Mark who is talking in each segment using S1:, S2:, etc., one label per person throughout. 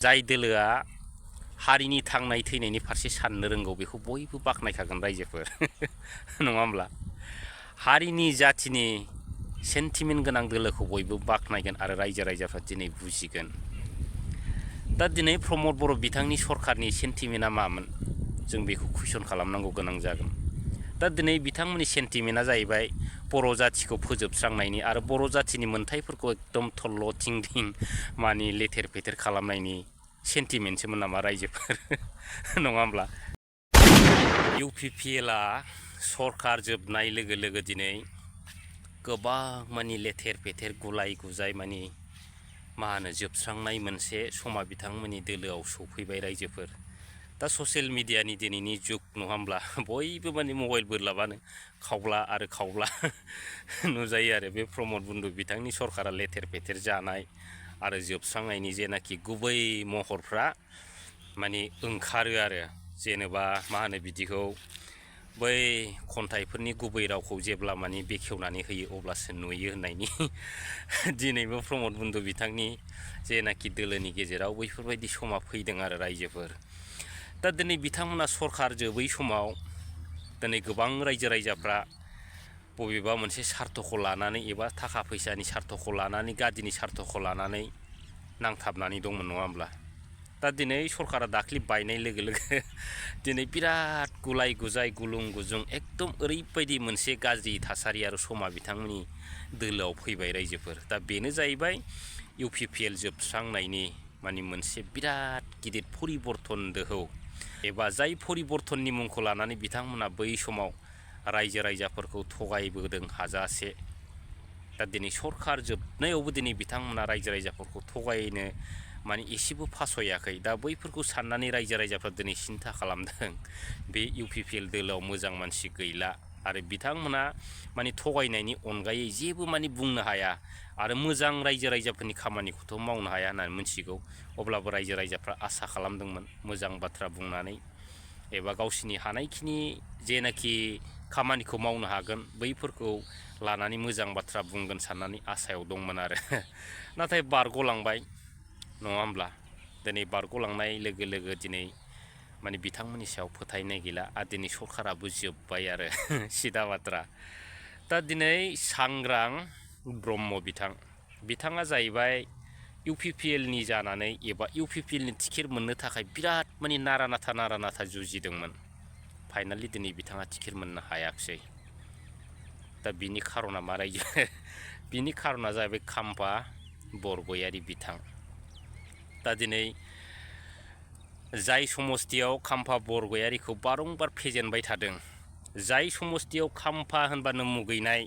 S1: जाय दोलोआ हारिनि थांनाय थैनायनि फारसे साननो रोंगौ बेखौ बयबो बाख्नायखागोन रायजोफोर नङा होमब्ला हारिनि जाथिनि सेन्टिमेन्ट गोनां दोलोखौ बयबो बाख्नायगोन आरो रायजो राजाफ्रा दिनै बुजिगोन। दा दिनै प्रमद बर' बिथांनि सरकारनि सेन्टिमेन्टआ मामोन जों बेखौ कुइसन खालामनांगौ गोनां जागोन। दा दिनै बिथांमोननि सेन्टिमेन्टआ जाहैबाय बर' जाथिखौ फोजोबस्रांनायनि आरो बर' जाथिनि मोन्थाइफोरखौ एकदम थल्ल' थिं थिं मानि लेथेर फेथेर खालामनायनि सेन्टिमेन्टसोमोन नामा रायजोफोर नङा होमब्ला UPPLआ सरकार जोबनाय लोगो लोगो दिनै गोबां मानि लेथेर फेथेर गुलाय गुजाय मानि मा होनो जोबस्रांनाय मोनसे समा बिथांमोननि दोलोआव सफैबाय रायजोफोर। दा ससियेल मिडियानि दिनैनि जुग नङा होमब्ला बयबो माने मबाइल बोरलाबानो खावब्ला आरो खावब्ला नुजायो आरो बे प्रमद बन्धु बिथांनि सरकारा लेथेर फेथेर जानाय आरो जोबस्रांनायनि जेनाखि गुबै महरफ्रा माने ओंखारो आरो जेनेबा मा होनो बिदिखौ बै खन्थाइफोरनि गुबै रावखौ जेब्ला माने बेखेवनानै होयो अब्लासो नुयो होननायनि दिनैबो प्रमद बन्धु बिथांनि जेनाखि दोलोनि गेजेराव बैफोरबायदि समा फैदों आरो रायजोफोर। दा दिनै बिथांमोना सरकार जोबै समाव दिनै गोबां रायजो राजाफ्रा बबेबा मोनसे सार्थखौ लानानै एबा थाखा फैसानि सार्थखौ लानानै गादिनि सार्थखौ लानानै नांथाबनानै दंमोन नङा होमब्ला। दा दिनै सरकारा दाख्लि बायनाय लोगो लोगो दिनै बिराद गुलाय गुजाय गुलुं गुजुं एकदम ओरैबायदि मोनसे गाज्रि थासारि आरो समा बिथांमोननि दोलोआव फैबाय रायजोफोर। दा बेनो जाहैबाय UPPL जोबस्रांनायनि माने मोनसे बिराद गिदिर परिबर्तन दोहौ एबा जाय परिबर्तननि मुंखौ लानानै बिथांमोना बै समाव रायजो राजाफोरखौ थगायबोदों हाजासे। दा दिनै सरकार जोबनायावबो दिनै बिथांमोना रायजो राजाफोरखौ थगायनो माने एसेबो फासयाखै। दा बैफोरखौ साननानै रायजो राजाफ्रा दिनै सिन्था खालामदों बे UPPL दोलोआव मोजां मानसि गैला आरो बिथांमोना माने थगायनायनि अनगायै जेबो माने बुंनो हाया आरो मोजां रायजो राजाफोरनि खामानिखौथ' मावनो हाया होननानै मिथिगौ। अब्लाबो रायजो राजाफ्रा आसा खालामदोंमोन मोजां बाथ्रा बुंनानै एबा गावसिनि हानायखिनि जेनाखि खामानिखौ मावनो हागोन बैफोरखौ लानानै मोजां बाथ्रा बुंगोन साननानै आसायाव दंमोन आरो नाथाय बारग'लांबाय नङा होमब्ला। दिनै बारग'लांनाय लोगो लोगो दिनै माने बिथांमोननि सायाव फोथायनाय गैला आरो दिनै सरकाराबो जोब्बाय आरो सिदा बाथ्रा। दा दिनै सांग्रां ब्रह्म बिथाङा जाहैबाय UPPLनि जानानै एबा UPPLनि टिकेट मोननो थाखाय बिराद माने नारा नाथा जुजिदोंमोन। फाइनालि दिनै बिथाङा टिकेट मोननो हायाखिसै। दा बिनि खारना मा रायजो बिनि खारना जाहैबाय खाम्फा बरगयारि बिथां। दा दिनै जाय समस्तियाव खाम्फा बरगयारिखौ बारंबार फेजेनबाय थादों, जाय समस्तियाव खाम्फा होनबानो मुगैनाय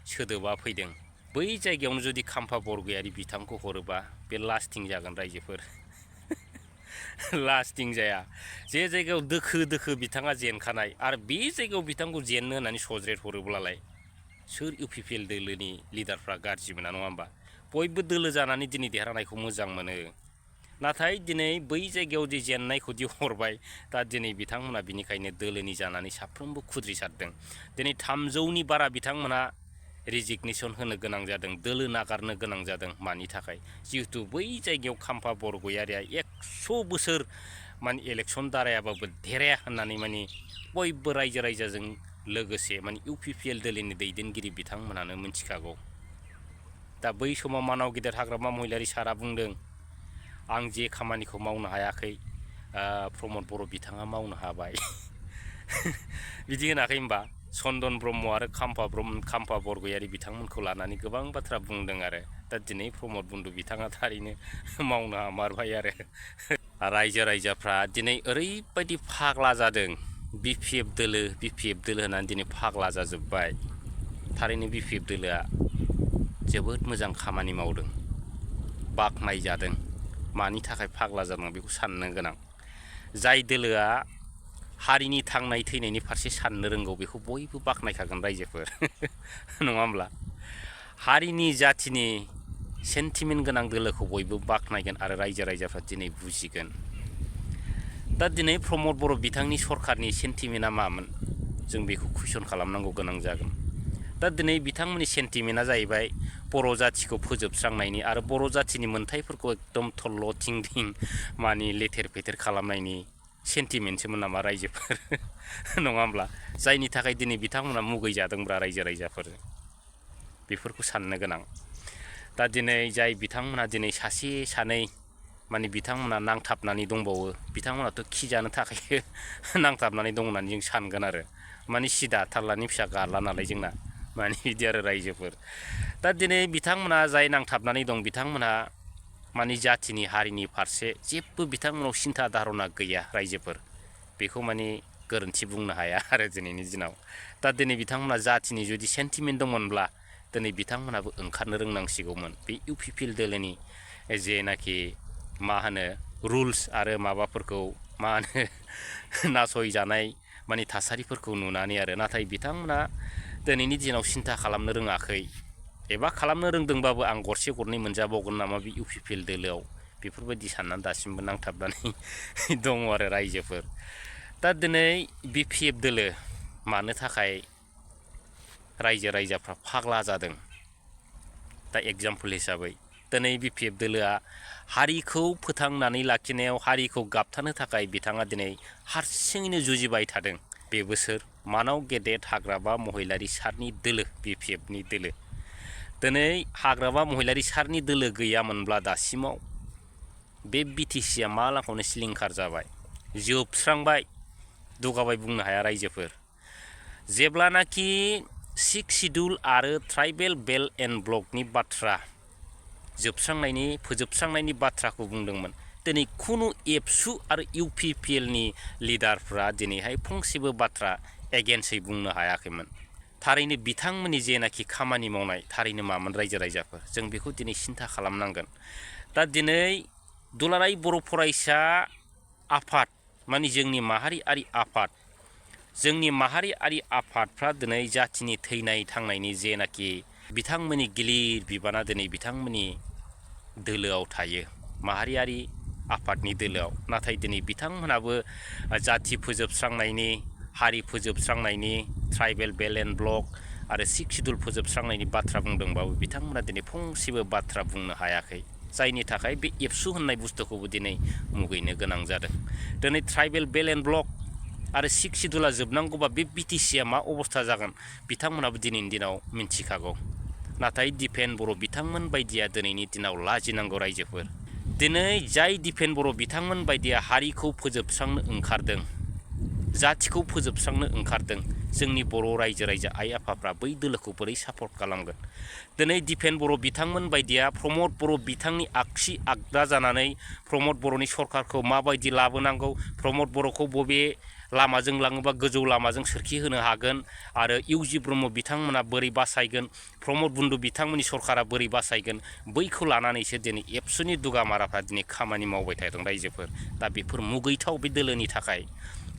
S1: सोदोबा फैदों, बै जायगायावनो जुदि खाम्फा बरगयारि बिथांखौ हरोबा बे लास्टिं जागोन रायजोफोर लास्टिं जाया। जे जायगायाव दोखो दोखो बिथाङा जेनखानाय आरो बे जायगायाव बिथांखौ जेननो होननानै सज्रेट हरोब्लालाय सोर UPPL दोलोनि लिडारफ्रा गाज्रि मोना नङा होमबा। बयबो दोलो जानानै दिनै देरहानायखौ मोजां मोनो। नाथाय दिनै बै जायगायाव जे जेननायखौ दि हरबाय दा दिनै बिथांमोना बिनिखायनो दोलोनि जानानै साफ्रोमबो खुद्रिसारदों। दिनै 300नि बारा बिथांमोना रिजिगनेसन होनो गोनां जादों, दोलो नागारनो गोनां जादों। मानि थाखाय? जिहेतु बै जायगायाव खाम्फा बरगयारिया 100 बोसोर माने इलेक्सन दारायाबाबो देराया होननानै माने बयबो रायजो राजाजों लोगोसे माने UPPL दोलोनि दैदेनगिरि बिथांमोनानो मिथिखागौ। दा बै समाव मानाव गेदेर हाग्रामा महिलारि सारा बुंदों आं जे खामानिखौ मावनो हायाखै प्रमद बर' बिथाङा मावनो हाबाय बिदि होनाखै होमबा। चन्दन ब्रह्म आरो खाम्फा बरगयारि बिथांमोनखौ लानानै गोबां बाथ्रा बुंदों आरो दा दिनै प्रमद बन्धु बिथाङा थारैनो मावनो हामारबाय आरो रायजो राजाफ्रा दिनै ओरैबायदि फाग्ला जादों। BPF दोलो होननानै दिनै फाग्ला जाजोब्बाय। थारैनो BPF दोलोआ जोबोद मोजां खामानि मावदों, बाख्नायजादों। मानि थाखाय फाग्ला जादों बेखौ साननो गोनां। जाय दोलोआ हारिनि थांनाय थैनायनि फारसे साननो रोंगौ बेखौ बयबो बाख्नायखागोन रायजोफोर नङा होमब्ला। हारिनि जाथिनि सेन्टिमेन्ट गोनां दोलोखौ बयबो बाख्नायगोन आरो रायजो राजाफ्रा दिनै बुजिगोन। दा दिनै प्रमद बर' बिथांनि सरकारनि सेन्टिमेन्टआ मामोन जों बेखौ कुइसन खालामनांगौ गोनां जागोन। दा दिनै बिथांमोननि सेन्टिमेन्टआ जाहैबाय बर' जाथिखौ फोजोबस्रांनायनि आरो बर' जाथिनि मोन्थाइफोरखौ एकदम थल्ल' थिं थिं मानि लेथेर फेथेर खालामनायनि सेन्टिमेन्टसोमोन नामा रायजोफोर नङा होमब्ला जायनि थाखाय दिनै बिथांमोना मुगैजादोंब्रा रायजो राजाफोर बेफोरखौ साननो गोनां दा दिनै जाय बिथांमोना दिनै सासे सानै माने बिथांमोना नांथाबनानै दंबावो बिथांमोनाथ' खिजानो थाखाय नांथाबनानै दं होननानै जों सानगोन आरो माने सिदा थारलानि फिसा गारला नालाय जोंना माने बिदि आरो रायजोफोर दा दिनै बिथांमोना जाय नांथाबनानै दं बिथांमोनहा माने जाथिनि हारिनि फारसे जेबो बिथांमोनाव सिन्था धारना गैया रायजोफोर बेखौ माने गोरोन्थि बुंनो हाया आरो दिनैनि दिनाव दा दिनै बिथांमोना जाथिनि जुदि सेन्टिमेन्ट दंमोनब्ला दिनै बिथांमोनाबो ओंखारनो रोंनांसिगौमोन बे इउ पि पि एल दोलोनि जेनाखि मा होनो रुल्स आरो माबाफोरखौ मा होनो नासयजानाय माने थासारिफोरखौ नुनानै आरो नाथाय बिथांमोना दिनैनि दिनाव सिन्था खालामनो रोङाखै एबा खालामनो रोंदोंबाबो आं गरसे गरनै मोनजाबावगोन नामा बे इउ पि पि एल दोलोआव बेफोरबायदि साननानै दासिमबो नांथाबनानै दङ आरो रायजोफोर दा दिनै बि पि एफ दोलो मानो थाखाय रायजो राजाफ्रा फाग्ला जादों दा एगजामपोल हिसाबै दिनै बि पि एफ दोलोआ हारिखौ फोथांनानै लाखिनायाव हारिखौ गाबथानो थाखाय बिथाङा दिनै हारसिङैनो जुजिबाय थादों बेबो सोर मानाव गेदेर हाग्रामा महिलारि सारनि दोलो बि पि एफनि दोलो दिनै हाग्रामा महिलारि सारनि दोलो गैयामोनब्ला दासिमाव बे बि टि सिया मा लांखावनो सिलिंखार जाबाय जोबस्रांबाय दुगाबाय बुंनो हाया रायजोफोर जेब्लानाखि सिक्स सिडुल आरो ट्राइबेल बेल्ट एन्ड ब्लकनि बाथ्रा फोजोबस्रांनायनि बाथ्राखौ बुंदोंमोन दिनै खुनु एबसु आरो इउ पि पि एलनि लिडारफ्रा दिनैहाय फंसेबो बाथ्रा एगेन्स्टै बुंनो हायाखैमोन थारैनो बिथांमोननि जेनाखि खामानि मावनाय थारैनो मामोन रायजो राजाफोर जों बेखौ दिनै सिन्था खालामनांगोन दा दिनै दुलाराय बर' फरायसा आफाद माने जोंनि माहारियारि आफादफ्रा दिनै जाथिनि थैनाय थांनायनि जेनाखि बिथांमोननि गिलिर बिबाना दिनै बिथांमोननि दोलोआव थायो माहारियारि आफादनि दोलोआव नाथाय दिनै बिथांमोनाबो जाथि फोजोबस्रांनायनि हारि फोजोबस्रांनायनि ट्राइबेल बेल्ट एन्ड ब्लक आरो सिक्स सिडुल फोजोबस्रांनायनि बाथ्रा बुंदोंबाबो बिथांमोना दिनै फंसेबो बाथ्रा बुंनो हायाखै जायनि थाखाय बे एबसु होननाय बुस्थुखौबो दिनै मुगैनो गोनां जादों दिनै ट्राइबेल बेल्ट एन्ड ब्लक आरो सिक्स सिडुला जोबनांगौबा बे बि टि सिया मा अबस्था जागोन बिथांमोनाबो दिनैनि दिनाव मिन्थिखागौ नाथाय दिपेन बर' बिथांमोन बायदिया दिनैनि दिनाव लाजिनांगौ रायजोफोर दिनै जाय दिपेन बर' बिथांमोन बायदिया हारिखौ फोजोबस्रांनो ओंखारदों जाथिखौ फोजोबस्रांनो ओंखारदों जोंनि बर' रायजो राजा आइ आफाफ्रा बै दोलोखौ बोरै सापर्ट खालामगोन दिनै दिपेन बर' बिथांमोन बायदिया प्रमद बर' बिथांनि आगसि आगदा जानानै प्रमद बर'नि सरकारखौ माबायदि लाबोनांगौ प्रमद बर'खौ बबे लामाजों लाङोबा गोजौ लामाजों सोरखि होनो हागोन आरो इउजि ब्रह्म बिथांमोना बोरै बासायगोन प्रमद बन्धु बिथांमोननि सरकारा बोरै बासायगोन बैखौ लानानैसो दिनै एबसुनि दुगामाराफ्रा दिनै खामानि मावबाय थादों रायजोफोर दा बेफोर मुगैथाव बे दोलोनि थाखाय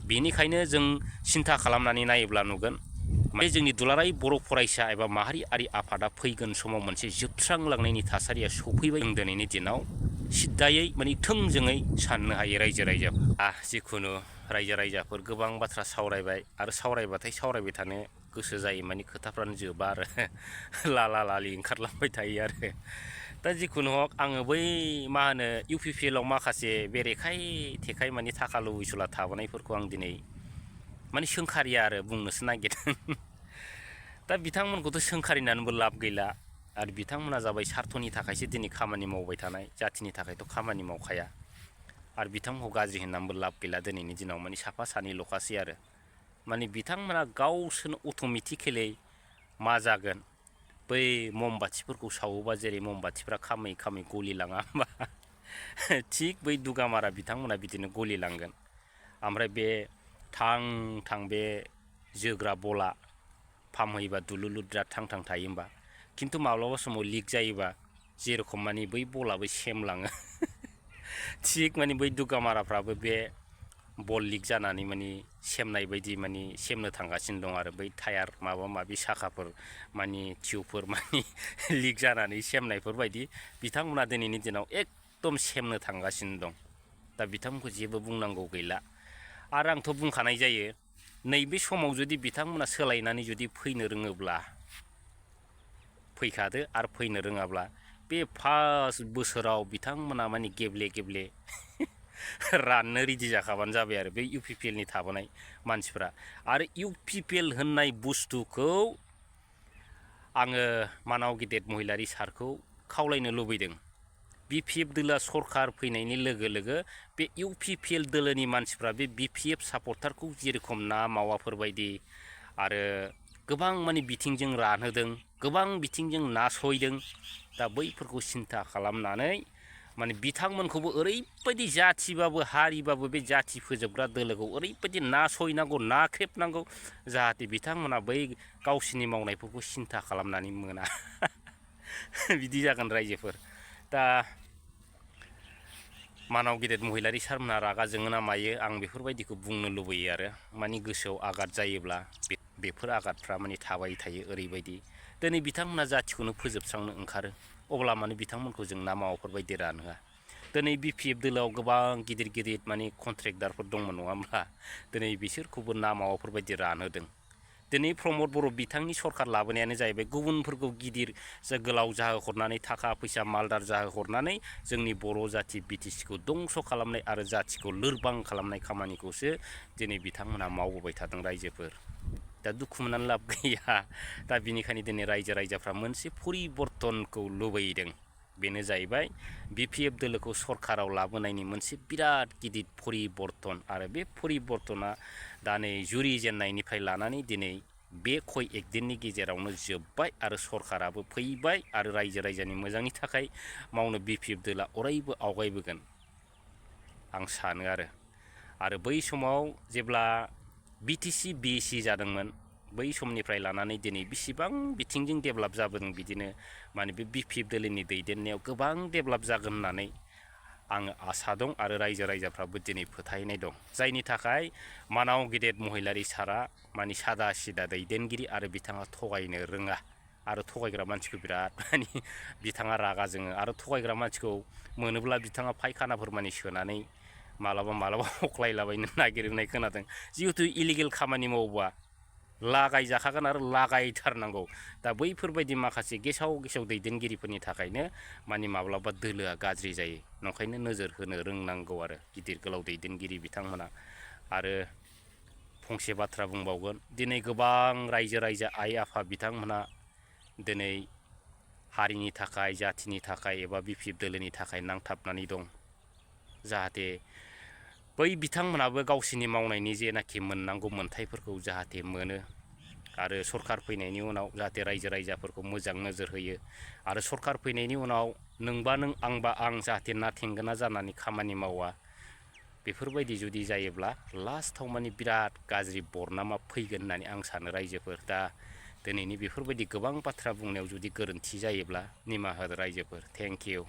S1: बेनिखायनो जों सिन्था खालामनानै नायोब्ला नुगोन बे जोंनि दुलाराय बर' फरायसा एबा माहारियारि आफादा फैगोन समाव मोनसे जोबस्रांलांनायनि थासारिया सफैबाय जों दिनैनि दिनाव सिद्दायै माने थोंजोङै साननो हायो रायजो राजाफोर जिखुनु रायजो राजाफोर गोबां बाथ्रा सावरायबाय आरो सावरायबाथाय सावरायबाय थानो गोसो जायो माने खोथाफ्रानो जोबा आरो लाला लालि ओंखारलांबाय थायो आरो दा जिखुनु हक आङो बै मा होनो इउ पि पि एलआव माखासे बेरेखाय थेखाय माने थाखा लुबैसुला थाबोनायफोरखौ आं दिनै माने सोंखारिया आरो बुंनोसो नागिरदों दा बिथांमोनखौथ' सोंखारिनानैबो लाब गैला आरो बिथांमोना जाबाय सार्थनि थाखायसो दिनै खामानि मावबाय थानाय जाथिनि थाखायथ' खामानि मावखाया आरो बिथांमोनखौ गाज्रि होननानैबो लाब गैला दिनैनि दिनाव माने साफा सानैल'खासै आरो माने बिथांमोना गावसोरनो अट'मेटिकेलि मा जागोन बै ममबाथिफोरखौ सावोबा जेरै ममबाथिफ्रा खामै खामै गलिलाङा होमबा थिग बै दुगामारा बिथांमोना बिदिनो गलिलांगोन ओमफ्राय बे थां बे जोग्रा बला फामहैबा दुलुलु बिराद थां थायो होमबा खिन्थु माब्लाबा समाव लिक जायोबा जेरखम माने बै बलाबो सेमलाङो थिग माने बै दुगामाराफ्राबो बे बल लिक जानानै माने सेमनाय बायदि माने सेमनो थांगासिनो दं आरो बै टायार माबा माबि साखाफोर माने टिउबफोर माने लिक जानानै सेमनायफोर बायदि बिथांमोना दिनैनि दिनाव एकदम सेमनो थांगासिनो दं दा बिथांमोनखौ जेबो बुंनांगौ गैला आरो आंथ' बुंखानाय जायो नैबे समाव जुदि बिथांमोना सोलायनानै जुदि फैनो रोङोब्ला फैखादो आरो फैनो रोङाब्ला बे फार्स्ट बोसोराव बिथांमोना माने गेब्ले गेब्ले राननो रेडि जाखाबानो जाबाय आरो बे UPPLनि थाबोनाय मानसिफ्रा। आरो UPPL होननाय बुस्थुखौ आङो मानाव गेदेर महिलारि सारखौ खावलायनो लुबैदों। BPF दोलोआ सरखार फैनायनि लोगो लोगो बे UPPL दोलोनि मानसिफ्रा बे BPF सापर्टारखौ जेरखम ना मावाफोर बायदि आरो गोबां माने बिथिंजों रानहोदों, गोबां बिथिंजों नासयदों। दा बैफोरखौ सिन्था खालामनानै माने बिथांमोनखौबो ओरैबायदि जाथिबाबो हारिबाबो बे जाथि फोजोबग्रा दोलोखौ ओरैबायदि नासयनांगौ, नाख्रेबनांगौ जाहाथे बिथांमोना बै गावसिनि मावनायफोरखौ सिन्था खालामनानै मोना। बिदि जागोन रायजोफोर। दा मानाव गेदेर महिलारि सारमोना रागा जोङो ना मायो आं बेफोरबायदिखौ बुंनो लुबैयो आरो माने गोसोआव आघात जायोब्ला बेफोर आघातफ्रा माने थाबाय थायो ओरैबायदि। दिनै बिथांमोना जाथिखौनो फोजोबस्रांनो ओंखारो अब्ला माने बिथांमोनखौ जों ना मावाफोर बायदि रानहोआ। दिनै BPF दोलोआव गोबां गिदिर गिदिर माने कन्ट्रेक्टारफोर दंमोन नङा होमब्ला? दिनै बिसोरखौबो ना मावाफोर बायदि रानहोदों। दिनै प्रमद बर' बिथांनि सरखार लाबोनायानो जाहैबाय गुबुनफोरखौ गिदिर गोलाव जाहोहरनानै थाखा फैसा मालदार जाहोहरनानै जोंनि बर' जाथि BTCखौ दंस' खालामनाय आरो जाथिखौ लोरबां खालामनाय खामानिखौसो दिनै बिथांमोना मावबोबाय थादों रायजोफोर। दा दुखु मोननानै लाब गैया। दा बिनिखायनो दिनै रायजोफ्रा मोनसे परिबर्तनखौ लुबैदों। बेनो जाहैबाय BPF दोलोखौ सरखाराव लाबोनायनि मोनसे बिराद गिदिर परिबर्तन आरो बे परिबर्तना दा नै जुरिजेननायनिफ्राय लानानै दिनै बे खय एकदिननि गेजेरावनो जोब्बाय आरो सरखाराबो फैबाय आरो रायजोनि मोजांनि थाखाय मावनो BPF दोलोआ अरायबो आवगायबोगोन आं सानो आरो बै समाव जेब्ला BTC BC जादोंमोन बै समनिफ्राय लानानै दिनै बेसेबां बिथिंजों डेभेलप जाबोदों बिदिनो माने बे BPF दोलोनि दैदेननायाव गोबां डेभेलप जागोन होननानै आङो आसा दं आरो रायजोफ्राबो दिनै फोथायनाय दं। जायनि थाखाय मानाव गेदेर महिलारि सारा माने सादा सिदा दैदेनगिरि आरो बिथाङा थगायनो रोङा आरो थगायग्रा मानसिखौ बिराद माने बिथाङा रागा जोङो आरो थगायग्रा मानसिखौ मोनोब्ला बिथाङा फायखानाफोर माने सोनानै मालाबा हख्लायलाबायनो नागिरनाय खोनादों। जिहेथु इलिगेल खामानि मावोबा लागाय जाखागोन आरो लागायथारनांगौ। दा बैफोरबायदि माखासे गेसाव दैदेनगिरिफोरनि थाखायनो माने माब्लाबा दोलोआ गाज्रि जायो। नंखायनो नोजोर होनो रोंनांगौ आरो गिदिर गोलाव दैदेनगिरि बिथांमोना। आरो फंसे बाथ्रा बुंबावगोन, दिनै गोबां रायजो आइ आफा बिथांमोना दिनै हारिनि थाखाय जाथिनि थाखाय एबा BPF दोलोनि थाखाय नांथाबनानै दं। जाहाथे बै बिथांमोनाबो गावसिनि मावनायनि जेनाखि मोननांगौ मोन्थायफोरखौ जाहाथे मोनो आरो सरखार फैनायनि उनाव जाहाथे रायजोफोरखौ मोजां नोजोर होयो आरो सरखार फैनायनि उनाव नोंबा नों आंबा आं जाहाथे ना थेंगोना जानानै खामानि मावा। बेफोरबायदि जुदि जायोब्ला लास्टाव माने बिराद गाज्रि बरनामा फैगोन होननानै आं सानो रायजोफोर। दा दिनैनि बेफोरबायदि गोबां बाथ्रा बुंनायाव जुदि गोरोन्थि जायोब्ला निमाहा होदो रायजोफोर। Thank you.